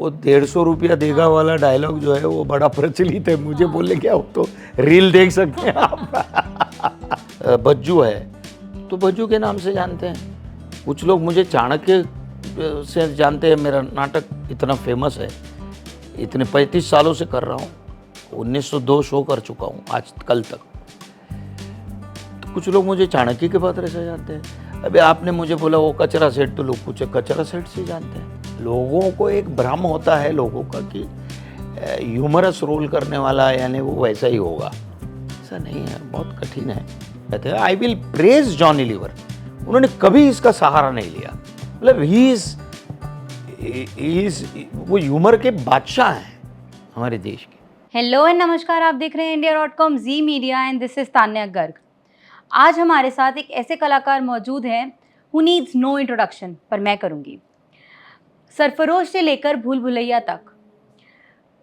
वो 150 रुपया देगा वाला डायलॉग जो है वो बड़ा प्रचलित है। मुझे बोले क्या, वो तो रील देख सकते हैं आप। बज्जू है तो बज्जू के नाम से जानते हैं, कुछ लोग मुझे चाणक्य से जानते हैं। मेरा नाटक इतना फेमस है, इतने 35 सालों से कर रहा हूँ, 1902 शो कर चुका हूँ आज कल तक। तो कुछ लोग मुझे चाणक्य के पात्र से जानते हैं। अभी आपने मुझे बोला वो कचरा सेठ, तो लोग कुछ कचरा सेठ से जानते हैं। लोगों को एक भ्रम होता है लोगों का कि ह्यूमरस रोल करने वाला यानी वो वैसा ही होगा। ऐसा नहीं है, बहुत कठिन है। कहते हैं I will praise Johnny Lever, उन्होंने कभी इसका सहारा नहीं लिया। मतलब ही इज वो ह्यूमर के बादशाह हैं हमारे देश के। हेलो एंड नमस्कार, आप देख रहे हैं India.com Zee media and this is Tanya Garg. आज हमारे साथ एक ऐसे कलाकार मौजूद हैं हु नीड्स नो इंट्रोडक्शन, पर मैं करूंगी। सरफरोश से लेकर भूल भुलैया तक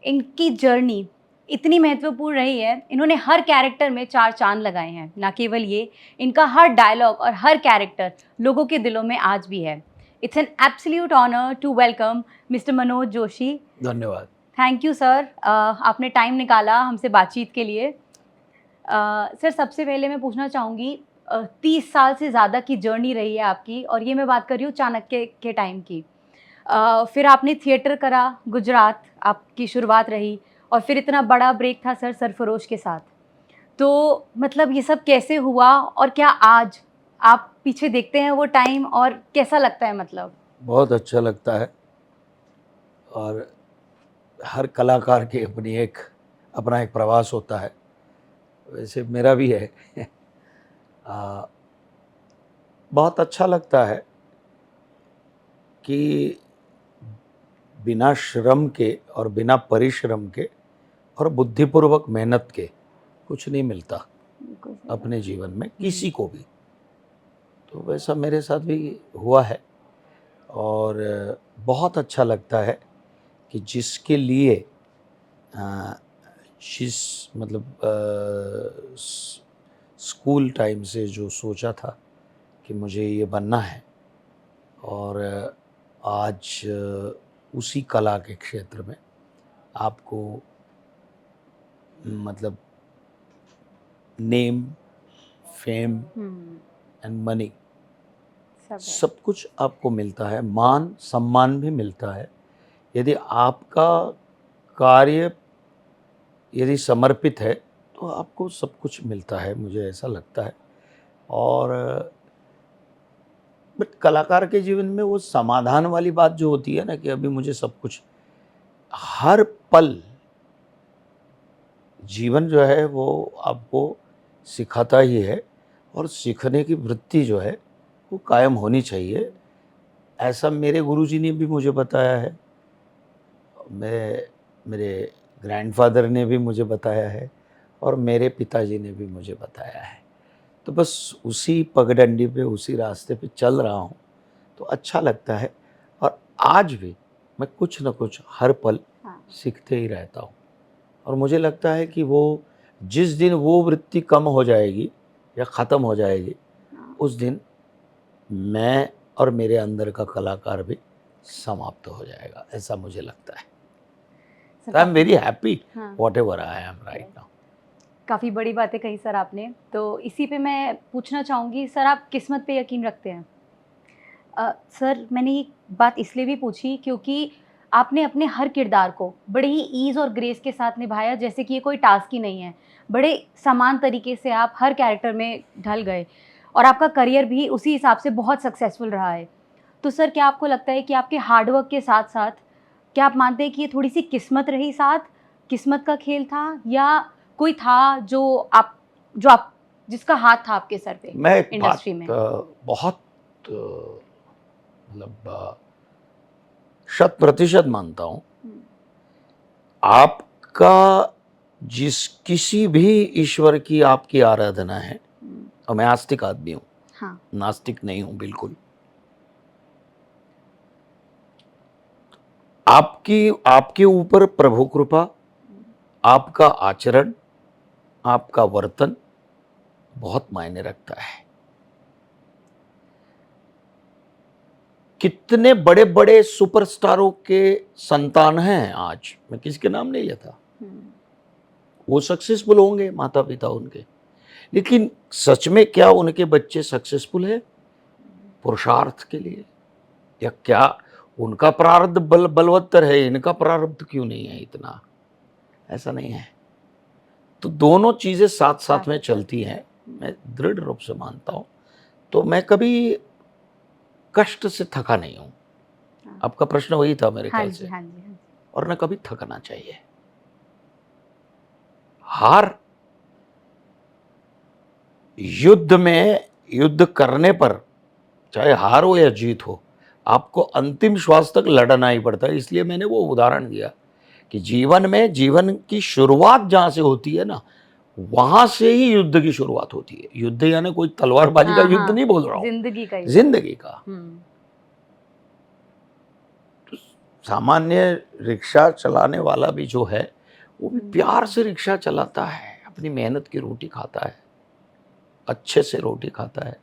इनकी जर्नी इतनी महत्वपूर्ण रही है, इन्होंने हर कैरेक्टर में 4 चांद लगाए हैं। ना केवल ये, इनका हर डायलॉग और हर कैरेक्टर लोगों के दिलों में आज भी है। It's an absolute honour to welcome mister Manoj Joshi. धन्यवाद। थैंक यू सर, आपने टाइम निकाला हमसे बातचीत के लिए। सर, सबसे पहले मैं पूछना चाहूँगी, 30 साल से ज़्यादा की जर्नी रही है आपकी, और ये मैं बात कर रही हूँ चाणक्य के टाइम की। फिर आपने थिएटर करा, गुजरात आपकी शुरुआत रही, और फिर इतना बड़ा ब्रेक था सर सरफरोश के साथ। तो मतलब ये सब कैसे हुआ, और क्या आज आप पीछे देखते हैं वो टाइम और कैसा लगता है? मतलब बहुत अच्छा लगता है, और हर कलाकार के अपना एक प्रवास होता है, वैसे मेरा भी है। बहुत अच्छा लगता है कि बिना श्रम के और बिना परिश्रम के और बुद्धिपूर्वक मेहनत के कुछ नहीं मिलता अपने जीवन में किसी को भी। तो वैसा मेरे साथ भी हुआ है, और बहुत अच्छा लगता है कि जिसके लिए स्कूल टाइम से जो सोचा था कि मुझे ये बनना है, और आज उसी कला के क्षेत्र में आपको मतलब नेम, फेम एंड मनी सब कुछ आपको मिलता है, मान सम्मान भी मिलता है। यदि आपका कार्य यदि समर्पित है तो आपको सब कुछ मिलता है, मुझे ऐसा लगता है। और बट कलाकार के जीवन में वो समाधान वाली बात जो होती है ना, कि अभी मुझे सब कुछ, हर पल जीवन जो है वो आपको सिखाता ही है, और सीखने की वृत्ति जो है वो कायम होनी चाहिए। ऐसा मेरे गुरुजी ने भी मुझे बताया है, मेरे ग्रैंडफादर ने भी मुझे बताया है, और मेरे पिताजी ने भी मुझे बताया है। तो बस उसी पगडंडी पे, उसी रास्ते पे चल रहा हूँ, तो अच्छा लगता है। और आज भी मैं कुछ न कुछ हर पल सीखते ही रहता हूँ, और मुझे लगता है कि वो जिस दिन वो वृत्ति कम हो जाएगी या ख़त्म हो जाएगी, उस दिन मैं और मेरे अंदर का कलाकार भी समाप्त हो जाएगा, ऐसा मुझे लगता है। I am very happy whatever I am right now. काफ़ी बड़ी बातें कही सर आपने। तो इसी पे मैं पूछना चाहूँगी, सर आप किस्मत पे यकीन रखते हैं? सर, मैंने ये बात इसलिए भी पूछी क्योंकि आपने अपने हर किरदार को बड़े ही ईज़ और ग्रेस के साथ निभाया, जैसे कि ये कोई टास्क ही नहीं है। बड़े समान तरीके से आप हर कैरेक्टर में ढल गए, और आपका करियर भी उसी हिसाब से बहुत सक्सेसफुल रहा है। तो सर, क्या आपको लगता है कि आपके हार्ड वर्क के साथ-साथ, क्या आप मानते हैं कि ये थोड़ी-सी किस्मत रही साथ, किस्मत का खेल था, या कोई था जो आप जिसका हाथ था आपके सर पे मैं एक इंडस्ट्री बात में? बहुत मतलब 100% मानता हूँ, आपका किसी भी ईश्वर की आपकी आराधना है, और मैं आस्तिक आदमी हूँ, हाँ। नास्तिक नहीं हूँ बिल्कुल। आपके ऊपर प्रभु कृपा, आपका आचरण, आपका वर्तन बहुत मायने रखता है। कितने बड़े बड़े सुपरस्टारों के संतान हैं आज, मैं किसी के नाम नहीं लेता, वो सक्सेसफुल होंगे माता पिता उनके, लेकिन सच में क्या उनके बच्चे सक्सेसफुल है पुरुषार्थ के लिए, या क्या उनका प्रारब्ध बलवत्तर है, इनका प्रारब्ध क्यों नहीं है इतना? ऐसा नहीं है। तो दोनों चीजें साथ साथ में चलती हैं, मैं दृढ़ रूप से मानता हूं। तो मैं कभी कष्ट से थका नहीं हूं। आपका प्रश्न वही था मेरे हाँ ख्याल जी, से। हाँ जी, हाँ जी। और न कभी थकना चाहिए। हार युद्ध में, युद्ध करने पर चाहे हार हो या जीत हो, आपको अंतिम श्वास तक लड़ना ही पड़ता है। इसलिए मैंने वो उदाहरण दिया कि जीवन में, जीवन की शुरुआत जहां से होती है ना, वहां से ही युद्ध की शुरुआत होती है। युद्ध यानी कोई तलवारबाजी का हाँ, युद्ध हाँ, नहीं बोल रहा हूं, जिंदगी का ही। जिंदगी का। हम्म, सामान्य रिक्शा चलाने वाला भी जो है, वो भी हम्म, प्यार से रिक्शा चलाता है, अपनी मेहनत की रोटी खाता है, अच्छे से रोटी खाता है।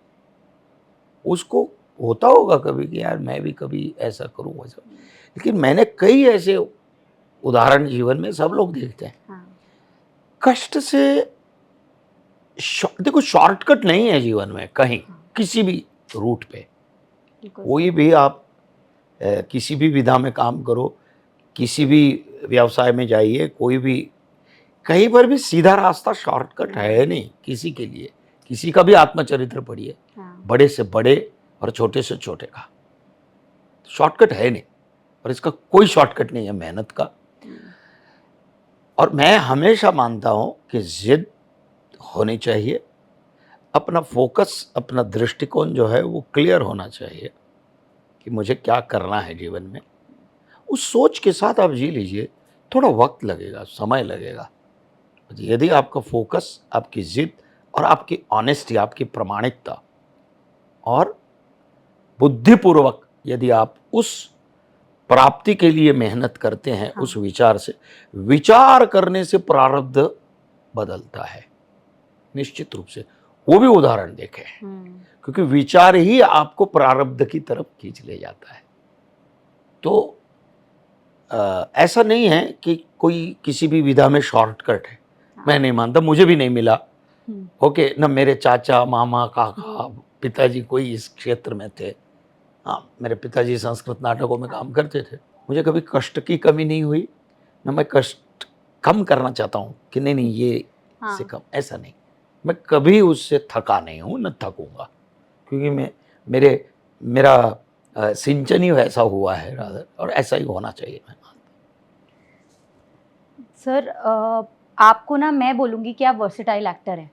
उसको होता होगा कभी कि यार मैं भी कभी ऐसा करूं वैसा, लेकिन मैंने कई ऐसे उदाहरण जीवन में सब लोग देखते हैं। हाँ, कष्ट से देखो, शॉर्टकट नहीं है जीवन में कहीं, किसी भी रूट पे। बिल्कुल कोई सही। भी आप किसी भी विधा में काम करो, किसी भी व्यवसाय में जाइए, कोई भी कहीं पर भी सीधा रास्ता शॉर्टकट है नहीं किसी के लिए। किसी का भी आत्मचरित्र पढ़िए, हाँ, बड़े से बड़े और छोटे से छोटे का, शॉर्टकट है नहीं। और इसका कोई शॉर्टकट नहीं है मेहनत का। और मैं हमेशा मानता हूं कि जिद होनी चाहिए, अपना फोकस, अपना दृष्टिकोण जो है वो क्लियर होना चाहिए कि मुझे क्या करना है जीवन में। उस सोच के साथ आप जी लीजिए। थोड़ा वक्त लगेगा, समय लगेगा। यदि आपका फोकस, आपकी जिद और आपकी ऑनेस्टी, आपकी प्रामाणिकता और बुद्धिपूर्वक यदि आप उस प्राप्ति के लिए मेहनत करते हैं, हाँ, उस विचार से, विचार करने से प्रारब्ध बदलता है निश्चित रूप से। वो भी उदाहरण देखे हैं, क्योंकि विचार ही आपको प्रारब्ध की तरफ खींच ले जाता है। तो ऐसा नहीं है कि कोई किसी भी विधा में शॉर्टकट है। मैं नहीं मानता, मुझे भी नहीं मिला। ओके, न मेरे चाचा, मामा, काका, पिताजी कोई इस क्षेत्र में थे। हाँ, मेरे पिताजी संस्कृत नाटकों में काम करते थे। मुझे कभी कष्ट की कमी नहीं हुई, न मैं कष्ट कम करना चाहता हूँ कि नहीं नहीं ये से कम, ऐसा नहीं। मैं कभी उससे थका नहीं हूँ, न थकूंगा, क्योंकि मेरा सिंचन ही वैसा हुआ है राधर, और ऐसा ही होना चाहिए। मैं सर आपको ना मैं बोलूँगी कि आप वर्सेटाइल एक्टर हैं।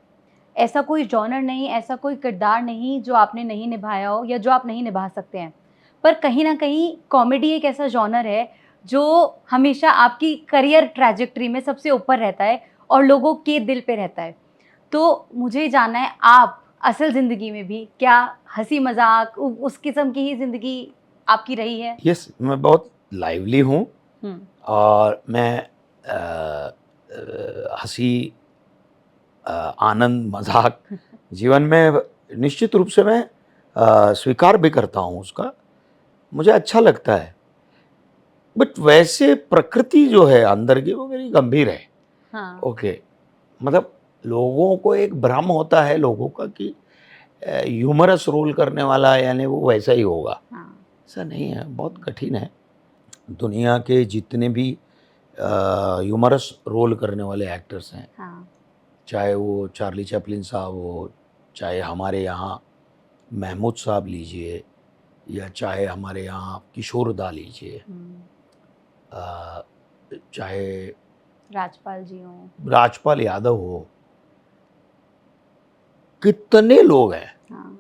ऐसा कोई जॉनर नहीं, ऐसा कोई किरदार नहीं जो आपने नहीं निभाया हो या जो आप नहीं निभा सकते हैं। पर कहीं न कहीं कॉमेडी एक ऐसा जॉनर है जो हमेशा आपकी करियर ट्रैजेक्टरी में सबसे ऊपर रहता है और लोगों के दिल पे रहता है। तो मुझे जानना है, आप असल ज़िंदगी में भी क्या हँसी-मज़ाक उस किस्म की ही ज़िंदगी आपकी रही है? यस, मैं बहुत लाइवली हूँ। हुँ, और मैं हंसी, आनंद, मजाक जीवन में निश्चित रूप से मैं स्वीकार भी करता हूँ उसका। मुझे अच्छा लगता है, बट वैसे प्रकृति जो है अंदर की वो मेरी गंभीर है। हाँ, ओके, मतलब लोगों को एक भ्रम होता है लोगों का कि ह्यूमरस रोल करने वाला यानी वो वैसा ही होगा। हाँ, ऐसा नहीं है, बहुत कठिन है। दुनिया के जितने भी ह्यूमरस रोल करने वाले एक्टर्स हैं, हाँ, चाहे वो चार्ली चैपलिन साहब हो, चाहे हमारे यहाँ महमूद साहब लीजिए, या चाहे हमारे यहाँ किशोर दा लीजिए, अ, चाहे राजपाल जी हों। राजपाल यादव हो, कितने लोग हैं, हाँ,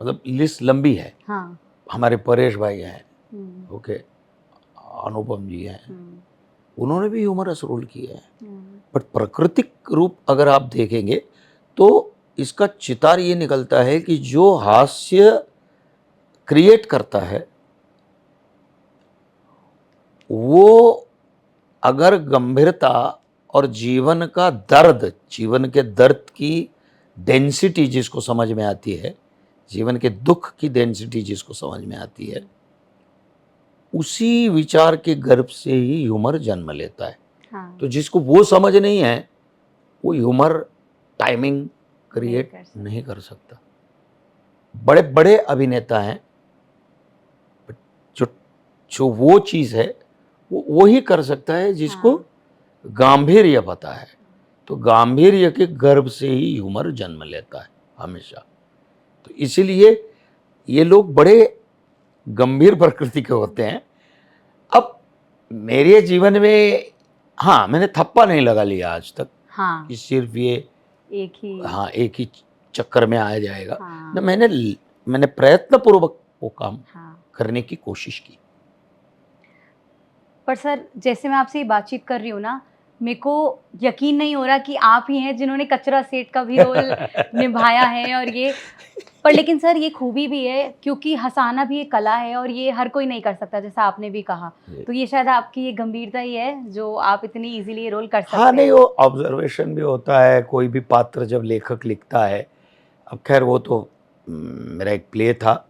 मतलब लिस्ट लंबी है। हाँ, हमारे परेश भाई हैं, हुँ, ओके, अनुपम जी हैं, हुँ, उन्होंने भी ह्यूमरस रोल किए हैं। हुँ, बट प्राकृतिक रूप अगर आप देखेंगे तो इसका चितार ये निकलता है कि जो हास्य क्रिएट करता है वो अगर गंभीरता और जीवन का दर्द, जीवन के दर्द की डेंसिटी जिसको समझ में आती है, जीवन के दुख की डेंसिटी जिसको समझ में आती है, उसी विचार के गर्भ से ही ह्यूमर जन्म लेता है। हाँ, तो जिसको वो समझ नहीं है, वो ह्यूमर टाइमिंग क्रिएट कर सकते। नहीं कर सकता। बड़े बड़े अभिनेता हैं, बट जो जो वो चीज़ है वो ही कर सकता है जिसको हाँ, गांभीर्य पता है। तो गांभीर्य के गर्भ से ही ह्यूमर जन्म लेता है हमेशा। तो इसीलिए ये लोग बड़े गंभीर प्रकृति के होते हैं। अब मेरे जीवन में, हाँ, मैंने थप्पा नहीं लगा लिया आज तक हाँ, कि सिर्फ ये, एक ही। हाँ, एक ही चक्कर में आ जाएगा। हाँ, न, मैंने प्रयत्न पूर्वक वो काम हाँ। करने की कोशिश की। पर सर, जैसे मैं आपसे ये बातचीत कर रही हूँ ना, मेरे को यकीन नहीं हो रहा कि आप ही हैं जिन्होंने कचरा सेठ का भी रोल निभाया है। और ये, पर लेकिन सर ये खूबी भी है क्योंकि हँसाना भी एक कला है और ये हर कोई नहीं कर सकता, जैसा आपने भी कहा। तो ये शायद आपकी ये गंभीरता ही है जो आप इतनी ईज़िली ये रोल कर हाँ, सकते नहीं, हैं। वो ऑब्जर्वेशन भी होता है। कोई भी पात्र जब लेखक लिखता है, अब खैर वो तो मेरा एक प्ले था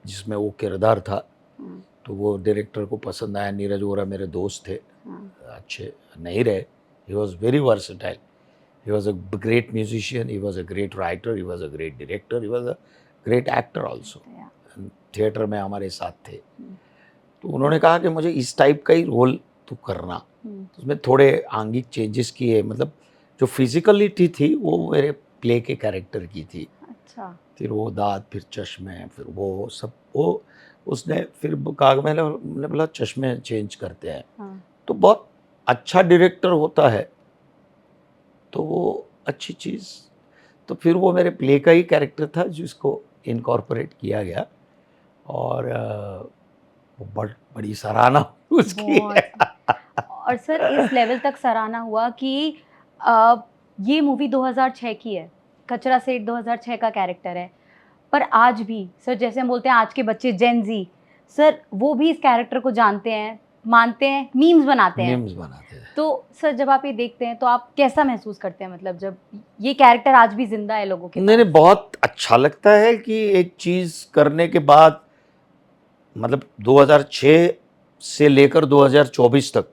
जिसमें वो किरदार था, हुँ, तो वो डायरेक्टर को पसंद आया। नीरज वोरा मेरे दोस्त थे, हाँ, अच्छे नहीं रहे। He was very versatile, he was a great musician, he was a great writer, he was a great director, he was a great actor also. या, थिएटर में हमारे साथ थे। हुँ, तो उन्होंने कहा कि मुझे इस टाइप का ही रोल तू करना। हुँ, तो उसमें थोड़े आंगिक चेंजेस किए, मतलब जो फिजिकलिटी थी वो मेरे प्ले के कैरेक्टर की थी। अच्छा, फिर वो दाँत, फिर चश्मे, फिर वो सब, वो उसने फिर मैंने बोला चश्मे चेंज करते हैं। हाँ, तो बहुत अच्छा डायरेक्टर होता है तो वो अच्छी चीज़। तो फिर वो मेरे प्ले का ही कैरेक्टर था जिसको इनकॉर्पोरेट किया गया, और वो बड़ी सराहना उसकी। बहुत। और सर इस लेवल तक सराहना हुआ कि अ, ये मूवी 2006 की है, कचरा सेठ 2006 का कैरेक्टर है। पर आज भी सर, जैसे हम बोलते हैं आज के बच्चे जेन ज़ी, सर वो भी इस कैरेक्टर को जानते हैं, मानते हैं, मीम्स बनाते हैं। मीम्स बनाते हैं। तो सर जब आप ये देखते हैं तो आप कैसा महसूस करते हैं, मतलब जब ये कैरेक्टर आज भी ज़िंदा है लोगों के नहीं, पास? नहीं, बहुत अच्छा लगता है कि एक चीज़ करने के बाद, मतलब 2006 से लेकर 2024 तक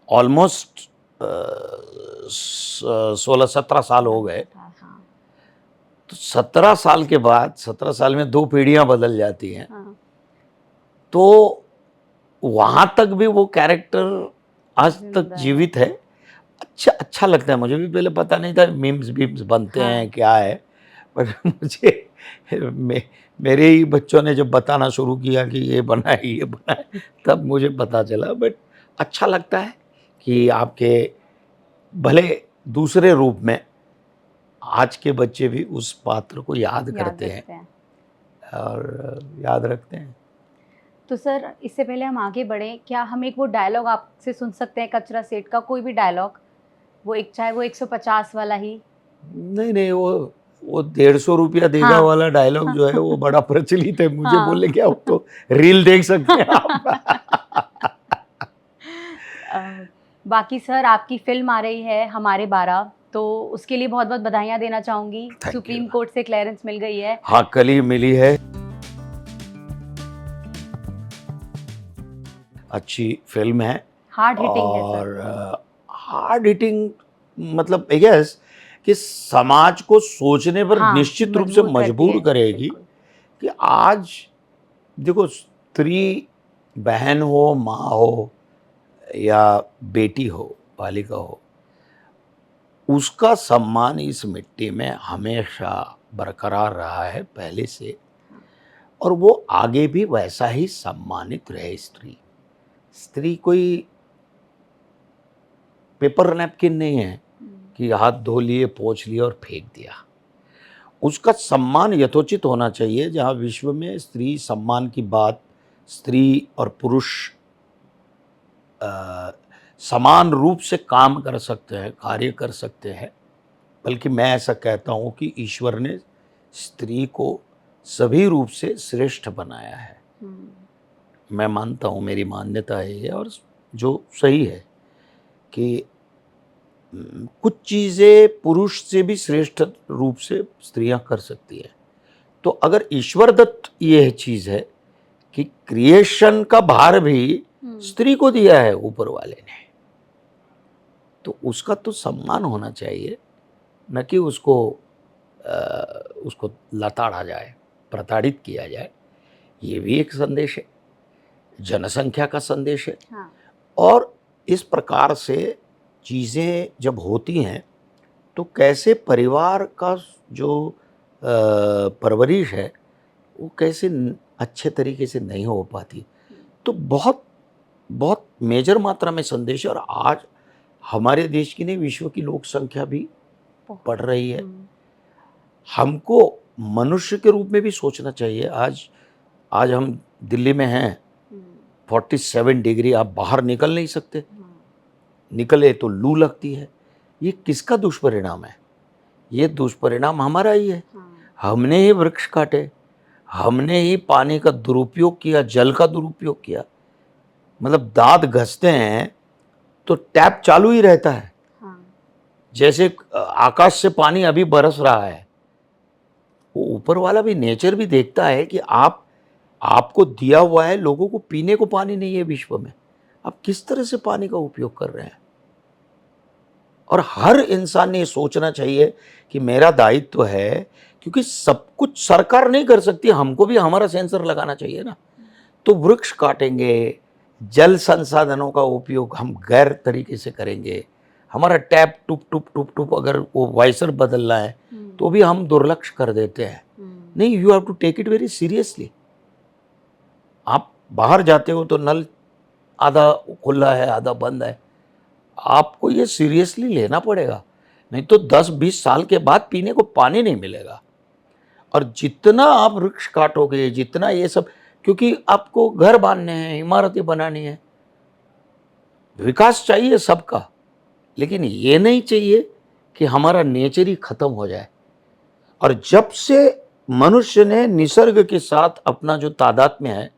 ऑलमोस्ट 16-17 साल हो गए। हाँ, तो 17 साल के बाद, 17 साल में 2 पीढ़ियां बदल जाती हैं। हाँ, तो वहां तक भी वो कैरेक्टर आज तक ज़िंदा है। जीवित है। अच्छा अच्छा लगता है। मुझे भी पहले पता नहीं था मीम्स बीम्स बनते हाँ, हैं क्या है, पर मुझे मेरे ही बच्चों ने जब बताना शुरू किया कि ये बना है, ये बना है, तब मुझे पता चला। बट अच्छा लगता है कि आपके भले दूसरे रूप में आज के बच्चे भी उस पात्र को याद याद करते हैं रखते हैं। और याद रखते हैं। तो सर इससे पहले हम आगे बढ़ें, क्या हम एक वो डायलॉग आपसे सुन सकते हैं कचरा सेठ का, कोई भी डायलॉग? वो एक, चाहे वो 150 वाला ही। नहीं, नहीं, वो 150 रुपया देगा हाँ। वाला डायलॉग जो है वो बड़ा प्रचलित है। मुझे हाँ। बोले क्या, वो तो रील देख सकते हैं आप। अ, बाकी सर आपकी फ़िल्म आ रही है हमारे 12, तो उसके लिए बहुत-बहुत बधाइयाँ देना चाहूँगी। Thank you. सुप्रीम कोर्ट से क्लीयरेंस मिल गई है। हाँ, कल ही मिली है। अच्छी फ़िल्म है हार्ड हिटिंग है सर। और हार्ड हिटिंग, मतलब यस, कि समाज को सोचने पर हाँ, निश्चित रूप से मजबूर करती मजबूर है, करेगी बिल्कुल। कि आज देखो, स्त्री बहन हो, माँ हो या बेटी हो, बालिका हो, उसका सम्मान इस मिट्टी में हमेशा बरकरार रहा है पहले से, हाँ, और वो आगे भी वैसा ही सम्मानित रहे। स्त्री स्त्री कोई पेपर नैपकिन नहीं है हुँ, कि हाथ धो लिए, पोंछ लिए और फेंक दिया। उसका सम्मान यथोचित होना चाहिए। जहाँ विश्व में स्त्री सम्मान की बात, स्त्री और पुरुष अ, समान रूप से काम कर सकते हैं, कार्य कर सकते हैं। बल्कि मैं ऐसा कहता हूँ कि ईश्वर ने स्त्री को सभी रूप से श्रेष्ठ बनाया है। हुँ, मैं मानता हूँ, मेरी मान्यता है ये, और जो सही है कि कुछ चीज़ें पुरुष से भी श्रेष्ठ रूप से स्त्रियां कर सकती हैं। तो अगर ईश्वर दत्त ये चीज है कि क्रिएशन का भार भी स्त्री को दिया है ऊपर वाले ने, तो उसका तो सम्मान होना चाहिए, न कि उसको लताड़ा जाए, प्रताड़ित किया जाए। ये भी एक संदेश है, जनसंख्या का संदेश है। हाँ। और इस प्रकार से चीज़ें जब होती हैं तो कैसे परिवार का जो परवरिश है वो कैसे अच्छे तरीके से नहीं हो पाती। तो बहुत बहुत मेजर मात्रा में संदेश है। और आज हमारे देश की नहीं, विश्व की लोक संख्या भी बढ़ रही है। हमको मनुष्य के रूप में भी सोचना चाहिए। आज हम दिल्ली में हैं, 47 डिग्री, आप बाहर निकल नहीं सकते, निकले तो लू लगती है। ये किसका दुष्परिणाम है? ये दुष्परिणाम हमारा ही है। हमने ही वृक्ष काटे, हमने ही पानी का दुरुपयोग किया, जल का दुरुपयोग किया। मतलब दांत घसते हैं तो टैप चालू ही रहता है। जैसे आकाश से पानी अभी बरस रहा है, वो ऊपर वाला भी, नेचर भी देखता है कि आपको दिया हुआ है, लोगों को पीने को पानी नहीं है विश्व में, आप किस तरह से पानी का उपयोग कर रहे हैं। और हर इंसान ने ये सोचना चाहिए कि मेरा दायित्व है, क्योंकि सब कुछ सरकार नहीं कर सकती, हमको भी हमारा सेंसर लगाना चाहिए ना। तो वृक्ष काटेंगे, जल संसाधनों का उपयोग हम गैर तरीके से करेंगे, हमारा टैप टुप टुप टुप टुप अगर वो वाइसर बदलना है तो भी हम दुर्लक्ष्य कर देते हैं। नहीं, you have to take it very seriously. आप बाहर जाते हो तो नल आधा खुला है, आधा बंद है, आपको ये सीरियसली लेना पड़ेगा, नहीं तो 10-20 साल के बाद पीने को पानी नहीं मिलेगा। और जितना आप वृक्ष काटोगे, जितना ये सब, क्योंकि आपको घर बांधने हैं, इमारतें बनानी है, विकास चाहिए सबका, लेकिन ये नहीं चाहिए कि हमारा नेचर ही खत्म हो जाए। और जब से मनुष्य ने निसर्ग के साथ अपना जो तादात्म्य है,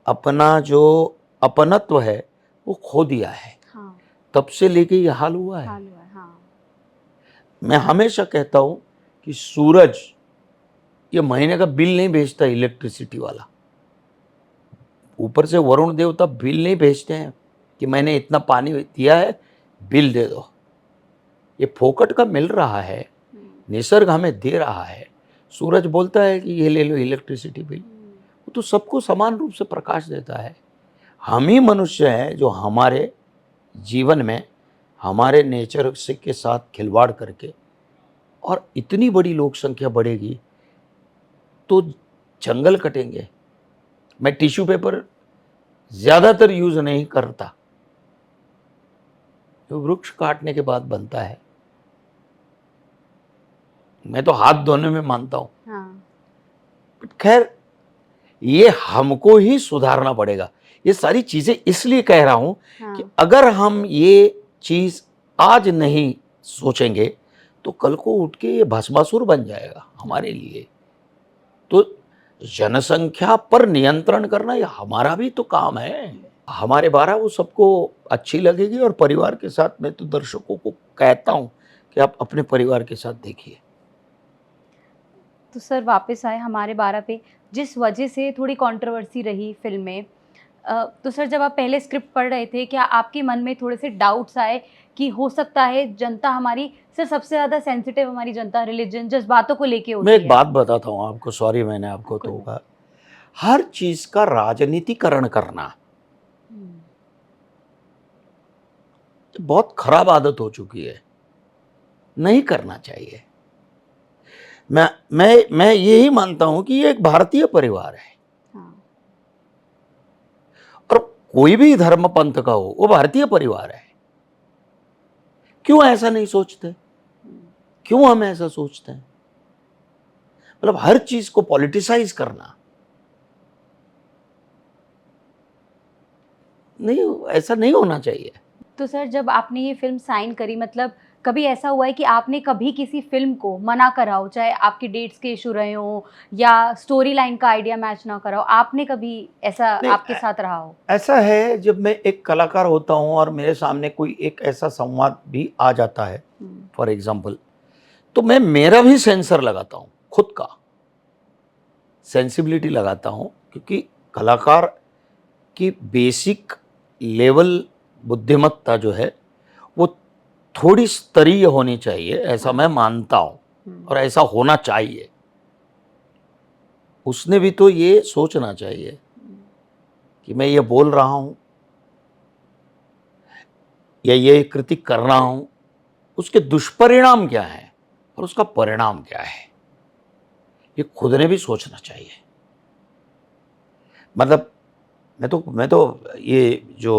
अपना जो अपनत्व है, वो खो दिया है, तब से लेके ये हाल हुआ है। मैं हमेशा कहता हूं कि सूरज ये महीने का बिल नहीं भेजता, इलेक्ट्रिसिटी वाला, ऊपर से वरुण देवता बिल नहीं भेजते हैं कि मैंने इतना पानी दिया है, बिल दे दो। ये फोकट का मिल रहा है, निसर्ग हमें दे रहा है। सूरज बोलता है कि ये ले लो इलेक्ट्रिसिटी बिल, वो तो सबको समान रूप से प्रकाश देता है। हम ही मनुष्य हैं जो हमारे जीवन में हमारे नेचर से के साथ खिलवाड़ करके, और इतनी बड़ी लोक संख्या बढ़ेगी तो जंगल कटेंगे। मैं टिश्यू पेपर ज़्यादातर यूज़ नहीं करता, जो वृक्ष काटने के बाद बनता है, मैं तो हाथ धोने में मानता हूँ। बट खैर, ये हमको ही सुधारना पड़ेगा। ये सारी चीज़ें इसलिए कह रहा हूँ कि अगर हम ये चीज़ आज नहीं सोचेंगे तो कल को उठ के ये भस्मासुर बन जाएगा हमारे लिए। तो जनसंख्या पर नियंत्रण करना ये हमारा भी तो काम है। हमारे बारह वो सबको अच्छी लगेगी। और परिवार के साथ, मैं तो दर्शकों को कहता हूँ कि आप अपने परिवार के साथ देखिए। तो सर वापस आए हमारे 12 पे, जिस वजह से थोड़ी कंट्रोवर्सी रही फिल्म में, तो सर जब आप पहले स्क्रिप्ट पढ़ रहे थे, क्या आपके मन में थोड़े से डाउट्स आए कि हो सकता है जनता हमारी, सर सबसे ज़्यादा सेंसिटिव हमारी जनता रिलीजन, जज्बातों को लेके होती मैं है। एक बात बताता हूँ आपको, सॉरी मैंने आपको तो कहा, हर चीज़ का राजनीतिकरण करना बहुत खराब आदत हो चुकी है, नहीं करना चाहिए। मैं यही मानता हूं कि ये एक भारतीय परिवार है। और कोई भी धर्म पंथ का हो, वो भारतीय परिवार है। क्यों ऐसा नहीं सोचते? क्यों हम ऐसा सोचते हैं? मतलब हर चीज को पॉलिटिसाइज करना नहीं, ऐसा नहीं होना चाहिए। तो सर जब आपने ये फिल्म साइन करी, मतलब कभी ऐसा हुआ है कि आपने कभी किसी फिल्म को मना करा हो, चाहे आपकी डेट्स के इशू रहे हो या स्टोरी लाइन का आइडिया मैच ना करा हो, आपने कभी ऐसा आपके साथ रहा हो? ऐसा है, जब मैं एक कलाकार होता हूं और मेरे सामने कोई एक ऐसा संवाद भी आ जाता है, फॉर एग्जाम्पल, तो मैं मेरा भी सेंसर लगाता हूं खुद का। सेंसिबिलिटी लगाता हूँ, क्योंकि कलाकार की बेसिक लेवल बुद्धिमत्ता जो है वो थोड़ी स्तरीय होनी चाहिए, ऐसा मैं मानता हूँ, और ऐसा होना चाहिए। उसने भी तो ये सोचना चाहिए कि मैं ये बोल रहा हूँ या ये कृति कर रहा हूँ, उसके दुष्परिणाम क्या है और उसका परिणाम क्या है, ये खुद ने भी सोचना चाहिए। मतलब मैं तो ये जो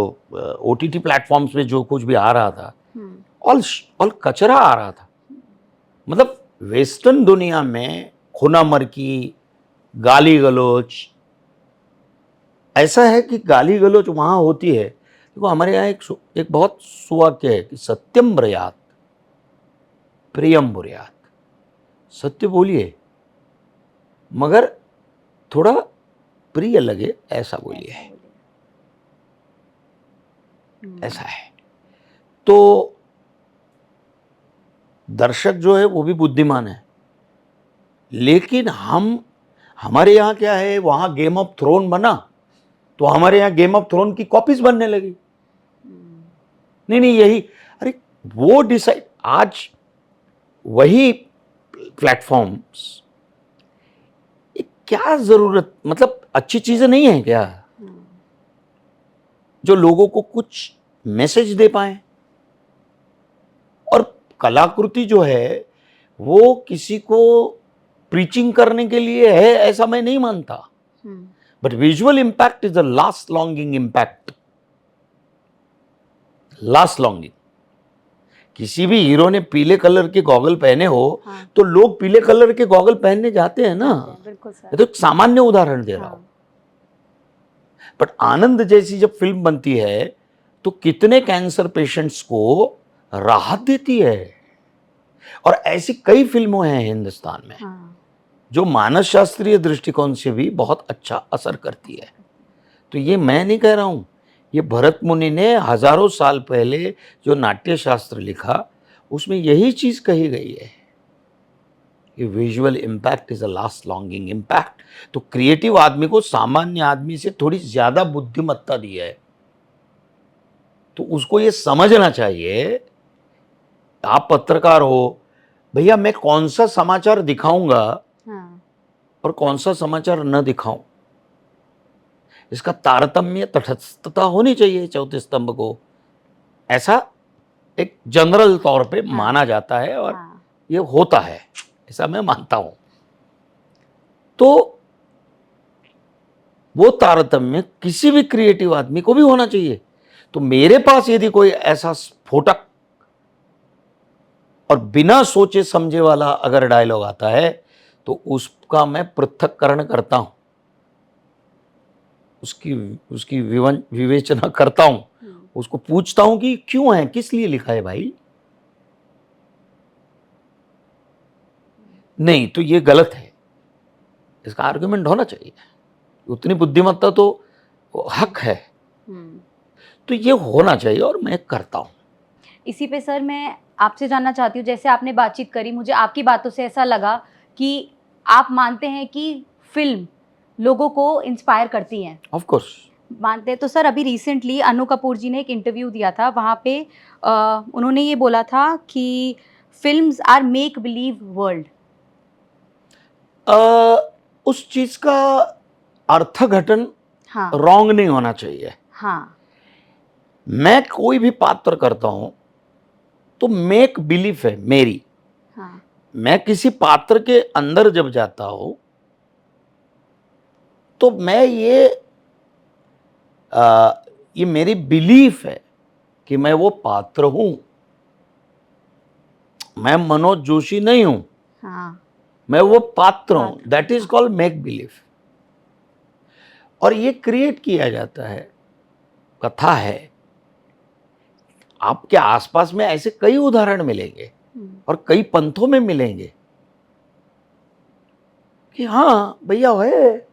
OTT प्लेटफॉर्म्स पे जो कुछ भी आ रहा था, ऑल कचरा आ रहा था। मतलब वेस्टर्न दुनिया में खुनामरकी, गाली गलौज, ऐसा है कि गाली गलौज वहाँ होती है। देखो हमारे यहाँ एक बहुत सुवाक्य है कि सत्यम ब्रयात प्रियम बुर्यात, सत्य बोलिए मगर थोड़ा प्रिय लगे ऐसा बोलिए, ऐसा है। तो दर्शक जो है वो भी बुद्धिमान है, लेकिन हमारे यहाँ क्या है, वहाँ गेम ऑफ थ्रोन बना तो हमारे यहाँ गेम ऑफ थ्रोन की कॉपीज बनने लगी। नहीं यही, अरे वो डिसाइड, आज वही प्लेटफॉर्म्स, क्या जरूरत, मतलब अच्छी चीजें नहीं है क्या जो लोगों को कुछ मैसेज दे पाए। और कलाकृति जो है वो किसी को प्रीचिंग करने के लिए है ऐसा मैं नहीं मानता, but visual impact is the last longing impact, last longing. किसी भी हीरो ने पीले कलर के गॉगल पहने हो तो लोग पीले कलर के गॉगल पहनने जाते हैं ना। बिल्कुल सर। ये तो एक सामान्य उदाहरण दे रहा हूं। बट आनंद जैसी जब फिल्म बनती है तो कितने कैंसर पेशेंट्स को राहत देती है। और ऐसी कई फिल्में हैं हिंदुस्तान में जो मानसशास्त्रीय दृष्टिकोण से भी बहुत अच्छा असर करती है। तो ये मैं नहीं कह रहा हूं, ये भरत मुनि ने हजारों साल पहले जो नाट्य शास्त्र लिखा उसमें यही चीज कही गई है कि visual impact is a last longing impact. तो क्रिएटिव आदमी को सामान्य आदमी से थोड़ी ज्यादा बुद्धिमत्ता दी है, तो उसको ये समझना चाहिए। आप पत्रकार हो भैया, मैं कौन सा समाचार दिखाऊंगा और कौन सा समाचार न दिखाऊं, इसका तारतम्य, तटस्थता होनी चाहिए चौथे स्तंभ को, ऐसा एक जनरल तौर पे माना जाता है और ये होता है, ऐसा मैं मानता हूं। तो वो तारतम्य किसी भी क्रिएटिव आदमी को भी होना चाहिए। तो मेरे पास यदि कोई ऐसा स्फोटक और बिना सोचे समझे वाला अगर डायलॉग आता है तो उसका मैं पृथक्करण करता हूं, उसकी विवेचना करता हूं, उसको पूछता हूं कि क्यों है, किस लिए लिखा है भाई। नहीं तो ये गलत है, इसका आर्गुमेंट होना चाहिए, उतनी बुद्धिमत्ता तो हक है, तो ये होना चाहिए और मैं करता हूं। इसी पे सर मैं आपसे जानना चाहती हूँ, जैसे आपने बातचीत करी, मुझे आपकी बातों से ऐसा लगा कि आप मानते हैं कि फिल्म लोगों को इंस्पायर करती हैं। ऑफ कोर्स मानते हैं। तो सर अभी रिसेंटली अनु कपूर जी ने एक इंटरव्यू दिया था, वहाँ पे उन्होंने ये बोला था कि films are make believe world. उस चीज का अर्थघटन रॉन्ग नहीं होना चाहिए। मैं कोई भी पात्र करता हूं तो मेक बिलीफ है मेरी। मैं किसी पात्र के अंदर जब जाता हूं तो मैं ये मेरी बिलीफ है कि मैं वो पात्र हूं। मैं मनोज जोशी नहीं हूं, मैं वो पात्र हूं। That is called make belief. और ये क्रिएट किया जाता है, कथा है। आपके आसपास में ऐसे कई उदाहरण मिलेंगे और कई पंथों में मिलेंगे कि हाँ भैया है,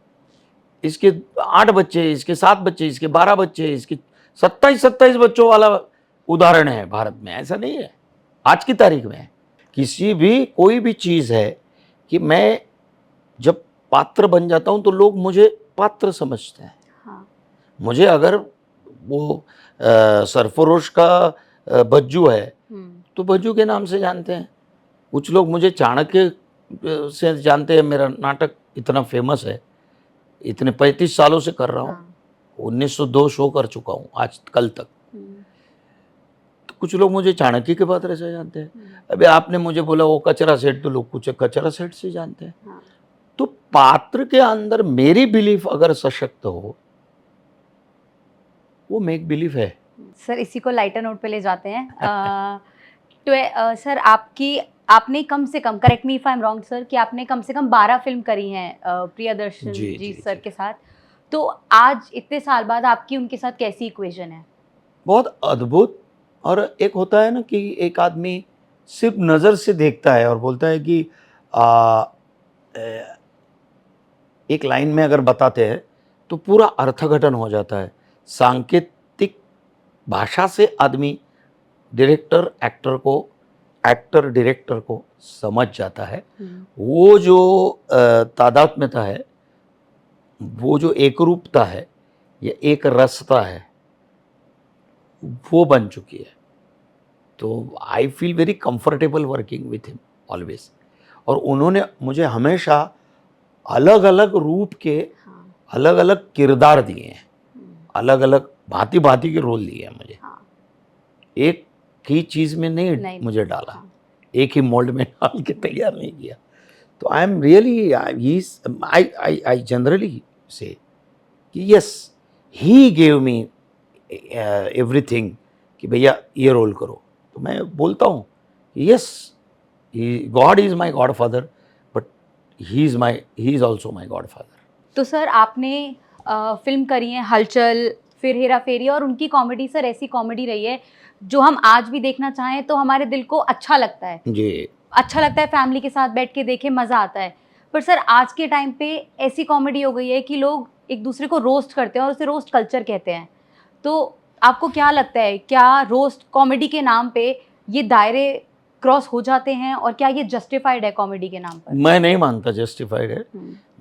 इसके 8 बच्चे, इसके 7 बच्चे, इसके 12 बच्चे, इसके 27 बच्चों वाला उदाहरण है भारत में। ऐसा नहीं है आज की तारीख में। किसी भी कोई भी चीज है कि मैं जब पात्र बन जाता हूँ तो लोग मुझे पात्र समझते हैं। हाँ। मुझे अगर वो सरफरोश का बज्जू है तो बज्जू के नाम से जानते हैं। कुछ लोग मुझे चाणक्य से जानते हैं, मेरा नाटक इतना फेमस है, इतने 35 सालों से कर रहा हूँ। हाँ। 1902 शो कर चुका हूँ आज कल तक। तो कुछ लोग मुझे चाणक्य के पात्र से जानते हैं। अभी आपने मुझे बोला वो कचरा सेठ, तो लोग कुछ कचरा सेठ से जानते हैं। हाँ। तो पात्र के अंदर मेरी बिलीफ अगर सशक्त हो, वो मेक बिलीफ है। सर इसी को लाइटर नोट पे ले जाते हैं। सर आपने कम से कम, correct me if I am wrong sir, कि आपने कम से कम 12 फिल्म करी हैं प्रियदर्शन जी सर के साथ। तो आज इतने साल बाद आपकी उनके साथ कैसी इक्वेशन है? बहुत अद्भुत। और एक होता है ना कि एक आदमी सिर्फ नज़र से देखता है और बोलता है कि एक लाइन में अगर बताते हैं तो पूरा अर्थघटन हो जाता है। सांकेतिक भाषा से आदमी एक्टर डायरेक्टर को समझ जाता है। वो जो तादात्म्यता है, वो जो एकरूपता है, ये एक रसता है, वो बन चुकी है। तो I feel very comfortable working with him always. और उन्होंने मुझे हमेशा अलग अलग रूप के अलग अलग किरदार दिए हैं, अलग अलग भांति भांति के रोल दिए हैं मुझे। एक ही चीज़ में नहीं मुझे डाला, एक ही मोल्ड में डाल के तैयार नहीं किया। तो I am really I generally से कि yes, he gave me everything कि भैया ये रोल करो। तो मैं बोलता हूँ yes, God is my God father, but he is also my God father. तो सर आपने फिल्म करी है हलचल, फिर हेरा फेरी, और उनकी कॉमेडी सर ऐसी कॉमेडी रही है जो हम आज भी देखना चाहें तो हमारे दिल को अच्छा लगता है जी। अच्छा लगता है, फैमिली के साथ बैठ के देखे मज़ा आता है। पर सर आज के टाइम पे ऐसी कॉमेडी हो गई है कि लोग एक दूसरे को रोस्ट करते हैं और उसे रोस्ट कल्चर कहते हैं। तो आपको क्या लगता है, क्या रोस्ट कॉमेडी के नाम पे ये दायरे क्रॉस हो जाते हैं, और क्या ये जस्टिफाइड है कॉमेडी के नाम पर? मैं नहीं मानता जस्टिफाइड है।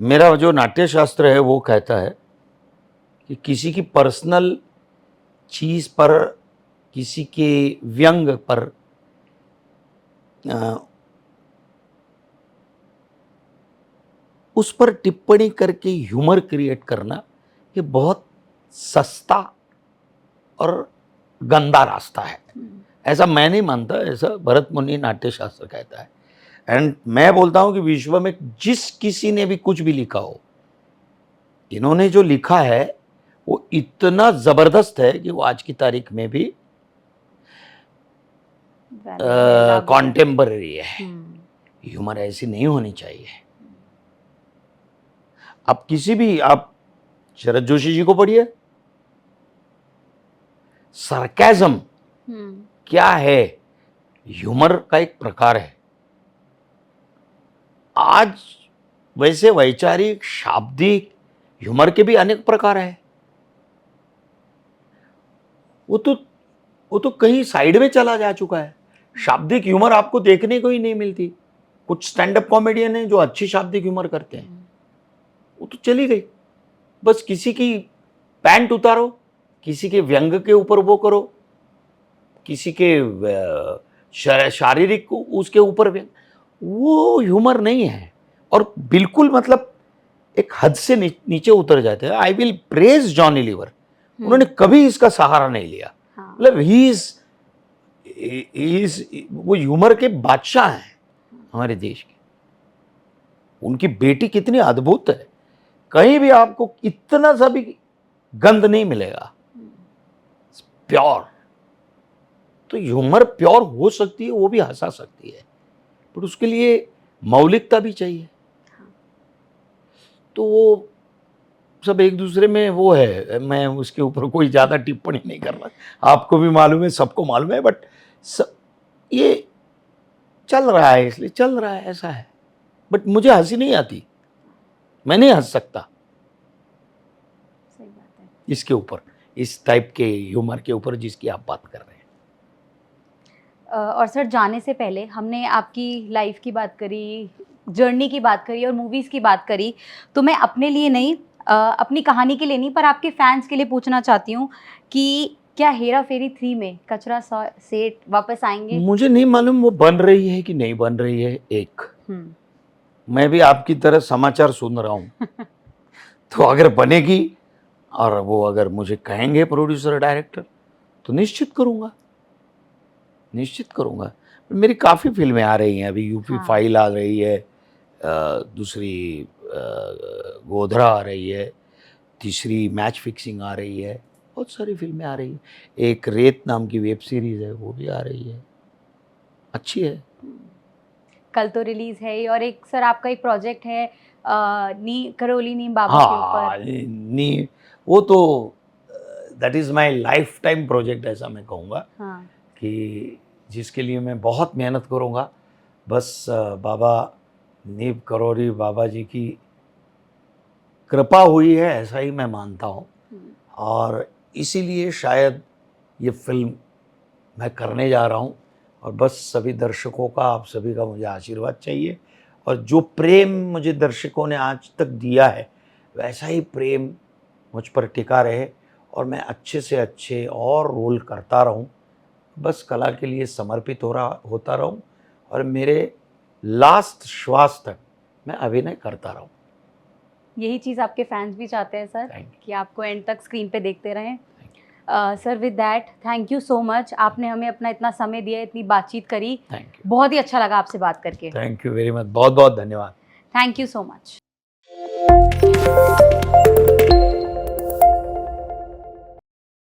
मेरा जो नाट्य शास्त्र है वो कहता है कि किसी की पर्सनल चीज़ पर, किसी के व्यंग पर उस पर टिप्पणी करके ह्यूमर क्रिएट करना ये बहुत सस्ता और गंदा रास्ता है। ऐसा मैं नहीं मानता, ऐसा भरत मुनि नाट्य शास्त्र कहता है। एंड मैं बोलता हूँ कि विश्व में जिस किसी ने भी कुछ भी लिखा हो, इन्होंने जो लिखा है वो इतना ज़बरदस्त है कि वो आज की तारीख में भी कॉन्टेम्पररी है। ह्यूमर ऐसी नहीं होनी चाहिए। आप शरद जोशी जी को पढ़िए, सरकाज़म क्या है, ह्यूमर का एक प्रकार है। आज वैसे वैचारिक शाब्दिक ह्यूमर के भी अनेक प्रकार है। वो तो कहीं साइड में चला जा चुका है। शाब्दिक ह्यूमर आपको देखने को ही नहीं मिलती। कुछ स्टैंड अप कॉमेडियन हैं जो अच्छी शाब्दिक ह्यूमर करते हैं, वो तो चली गई। बस किसी की पैंट उतारो, किसी के व्यंग के ऊपर वो करो, किसी के शारीरिक उसके ऊपर व्यंग, वो ह्यूमर नहीं है। और बिल्कुल मतलब एक हद से नीचे उतर जाते हैं। I will praise Johnny Lever, उन्होंने कभी इसका सहारा नहीं लिया। मतलब ही इज वो ह्यूमर के बादशाह हैं हमारे देश के। उनकी बेटी कितनी अद्भुत है, कहीं भी आपको इतना सा भी गंध नहीं मिलेगा, प्योर। तो ह्यूमर प्योर हो सकती है, वो भी हंसा सकती है, पर उसके लिए मौलिकता भी चाहिए। तो वो सब एक दूसरे में वो है, मैं उसके ऊपर कोई ज़्यादा टिप्पणी नहीं कर रहा। आपको भी मालूम है, सबको मालूम है, बट ये चल रहा है, इसलिए चल रहा है, ऐसा है। बट मुझे हंसी नहीं आती, मैं नहीं हंस सकता। सही बात है। इसके ऊपर, इस टाइप के ह्यूमर के ऊपर जिसकी आप बात कर रहे हैं। और सर जाने से पहले हमने आपकी लाइफ की बात करी, जर्नी की बात करी और मूवीज़ की बात करी, तो मैं अपने लिए नहीं अपनी कहानी के लिए नहीं, पर आपके फैंस के लिए पूछना चाहती हूँ कि क्या हेरा फेरी 3 में कचरा सेठ वापस आएँगे? मुझे नहीं मालूम वो बन रही है कि नहीं बन रही है। एक हुँ। मैं भी आपकी तरह समाचार सुन रहा हूँ, तो अगर बनेगी और वो अगर मुझे कहेंगे प्रोड्यूसर डायरेक्टर तो निश्चित करूँगा, निश्चित करूँगा। मेरी काफ़ी फ़िल्में आ रही हैं अभी, यूपी हाँ। फाइल आ रही है, दूसरी गोधरा आ रही है, तीसरी मैच फिक्सिंग आ रही है, बहुत सारी फ़िल्में आ रही हैं। एक रेत नाम की वेब सीरीज़ है, वो भी आ रही है, अच्छी है। कल तो रिलीज़ है ही, और एक सर आपका एक प्रोजेक्ट है नी करौली नीम बाबा के हाँ, ऊपर। नहीं वो तो that is my life time project ऐसा मैं कहूँगा हाँ। कि जिसके लिए मैं बहुत मेहनत करूँगा। बस बाबा नीम करौरी बाबा जी की कृपा हुई है, ऐसा ही मैं मानता हूँ। हुँ। और इसीलिए शायद ये फ़िल्म मैं करने जा रहा हूँ, और बस सभी दर्शकों का, आप सभी का मुझे आशीर्वाद चाहिए, और जो प्रेम मुझे दर्शकों ने आज तक दिया है वैसा ही प्रेम मुझ पर टिका रहे, और मैं अच्छे से अच्छे और रोल करता रहूं, बस कला के लिए समर्पित होता रहूं, और मेरे लास्ट श्वास तक मैं अभिनय करता रहूं। यही चीज़ आपके फैन्स भी चाहते हैं सर, थैंक यू। कि आपको एंड तक स्क्रीन पे देखते रहें। Sir with that thank you so much, आपने हमें अपना इतना समय दिया, इतनी बातचीत करी। Thank you. बहुत ही अच्छा लगा आपसे बात करके। Thank you very much. बहुत बहुत धन्यवाद। Thank you so much.